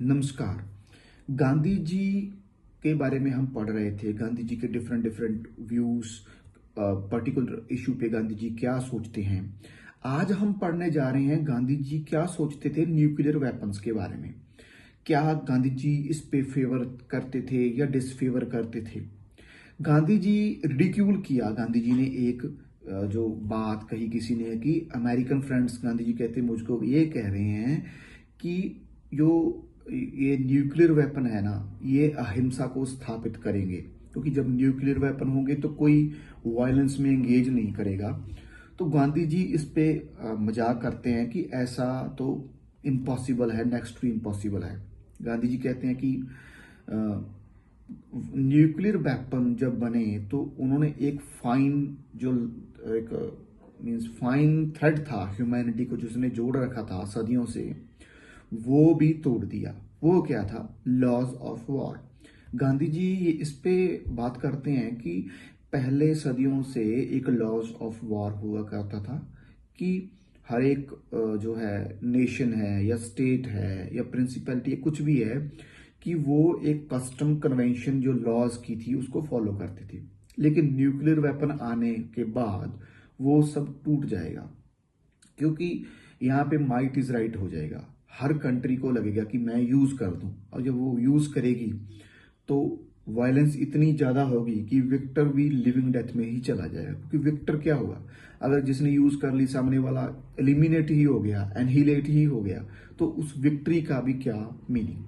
नमस्कार। गांधी जी के बारे में हम पढ़ रहे थे। गांधी जी के different different views, particular issue पे गांधी जी क्या सोचते हैं। आज हम पढ़ने जा रहे हैं गांधी जी क्या सोचते थे न्यूक्लियर वेपन्स के बारे में। क्या गांधी जी इस पे फेवर करते थे या डिसफेवर करते थे। गांधी जी रिडिक्यूल किया। गांधी जी ने एक जो बात कही किसी ने कि अमेरिकन फ्रेंड्स, गांधी जी कहते मुझको ये कह रहे हैं कि जो ये न्यूक्लियर वेपन है ना, ये अहिंसा को स्थापित करेंगे, क्योंकि जब न्यूक्लियर वेपन होंगे तो कोई वायलेंस में एंगेज नहीं करेगा। तो गांधी जी इस पे मजाक करते हैं कि ऐसा तो इम्पॉसिबल है, नेक्स्ट टू इम्पॉसिबल है। गांधी जी कहते हैं कि न्यूक्लियर वेपन जब बने तो उन्होंने एक फाइन जो एक मींस फाइन थ्रेड था ह्यूमैनिटी को, जिसने जोड़ रखा था सदियों से, वो भी तोड़ दिया। वो क्या था? Laws of war. Gandhi ji ये इस पे बात करते हैं कि पहले सदियों से एक लॉज ऑफ वॉर हुआ करता था कि हर एक जो है नेशन है या स्टेट है या प्रिंसिपलिटी कुछ भी है कि वो एक कस्टम कन्वेंशन जो लॉज की थी उसको फॉलो करती थी। लेकिन न्यूक्लियर वेपन आने के बाद वो सब टूट जाएगा, क्योंकि यहाँ पे माइट इज राइट हो जाएगा। हर कंट्री को लगेगा कि मैं यूज कर दूं, और जब वो यूज करेगी तो वायलेंस इतनी ज्यादा होगी कि विक्टर भी लिविंग डेथ में ही चला जाएगा। क्योंकि विक्टर क्या होगा? अगर जिसने यूज कर ली सामने वाला एलिमिनेट ही हो गया, एनहिलेट ही हो गया, तो उस विक्ट्री का भी क्या मीनिंग।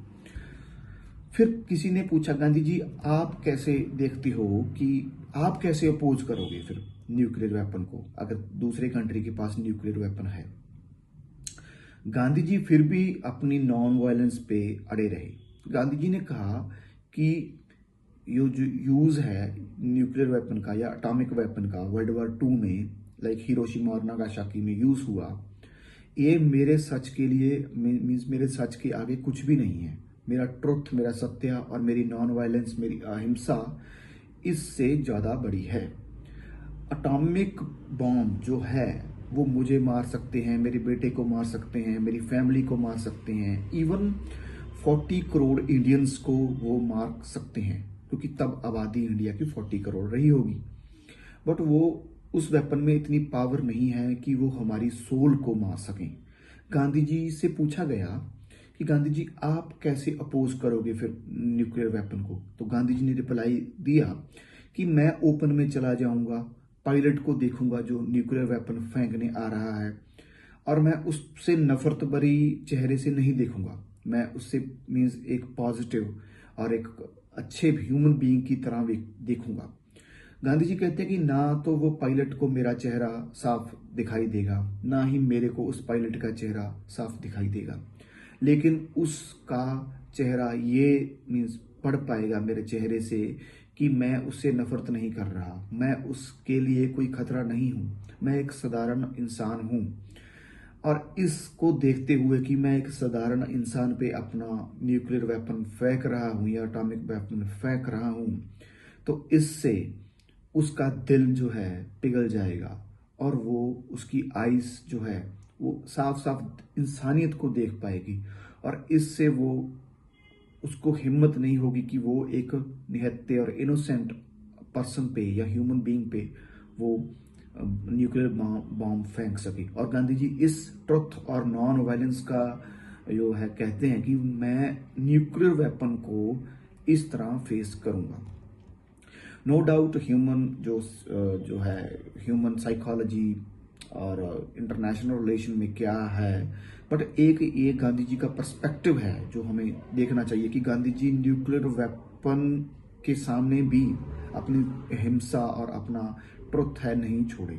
फिर किसी ने पूछा, गांधी जी आप कैसे देखते हो कि आप कैसे अपोज करोगे फिर न्यूक्लियर वेपन को अगर दूसरे कंट्री के पास न्यूक्लियर वेपन है। गांधी जी फिर भी अपनी नॉन वायलेंस पे अड़े रहे। गांधी जी ने कहा कि ये जो यूज है न्यूक्लियर वेपन का या एटॉमिक वेपन का वर्ल्ड वॉर 2 में, लाइक हिरोशिमा और नागासाकी में यूज हुआ, ये मेरे सच के लिए मीन्स मेरे सच के आगे कुछ भी नहीं है। मेरा ट्रुथ, मेरा सत्य और मेरी नॉन वायलेंस, मेरी अहिंसा इससे ज्यादा बड़ी है। एटॉमिक बॉम्ब जो है वो मुझे मार सकते हैं, मेरे बेटे को मार सकते हैं, मेरी फैमिली को मार सकते हैं, इवन 40 करोड़ इंडियंस को वो मार सकते हैं, क्योंकि तब आबादी इंडिया की 40 करोड़ रही होगी। बट वो उस वेपन में इतनी पावर नहीं है कि वो हमारी सोल को मार सकें। गांधी जी से पूछा गया कि गांधी जी आप कैसे अपोज करोगे फिर न्यूक्लियर वेपन को। तो गांधी जी ने रिप्लाई दिया कि मैं ओपन में चला जाऊंगा, पायलट को देखूंगा जो न्यूक्लियर वेपन फेंकने आ रहा है, और मैं उससे नफरत भरी चेहरे से नहीं देखूंगा। मैं उससे मीन्स एक पॉजिटिव और एक अच्छे ह्यूमन बीइंग की तरह देखूंगा। गांधी जी कहते हैं कि ना तो वो पायलट को मेरा चेहरा साफ दिखाई देगा, ना ही मेरे को उस पायलट का चेहरा साफ दिखाई देगा, लेकिन उसका चेहरा ये मीन्स पढ़ पाएगा मेरे चेहरे से कि मैं उससे नफरत नहीं कर रहा, मैं उसके लिए कोई खतरा नहीं हूं, मैं एक साधारण इंसान हूं। और इसको देखते हुए कि मैं एक साधारण इंसान पे अपना न्यूक्लियर वेपन फेंक रहा हूं या एटॉमिक वेपन फेंक रहा हूं, तो इससे उसका दिल जो है पिघल जाएगा और वो उसकी आइज जो है वो साफ साफ इंसानियत को देख पाएगी, और इससे वो उसको हिम्मत नहीं होगी कि वो एक निहत्थे और इनोसेंट पर्सन पे या ह्यूमन बीइंग पे वो न्यूक्लियर बॉम्ब फेंक सके। और गांधी जी इस ट्रुथ और नॉन वायलेंस का जो है कहते हैं कि मैं न्यूक्लियर वेपन को इस तरह फेस करूंगा। नो डाउट ह्यूमन जो है ह्यूमन साइकोलॉजी और इंटरनेशनल रिलेशन में क्या है, बट एक ये गांधी जी का पर्सपेक्टिव है जो हमें देखना चाहिए कि गांधी जी न्यूक्लियर वेपन के सामने भी अपनी हिंसा और अपना ट्रुथ है नहीं छोड़े।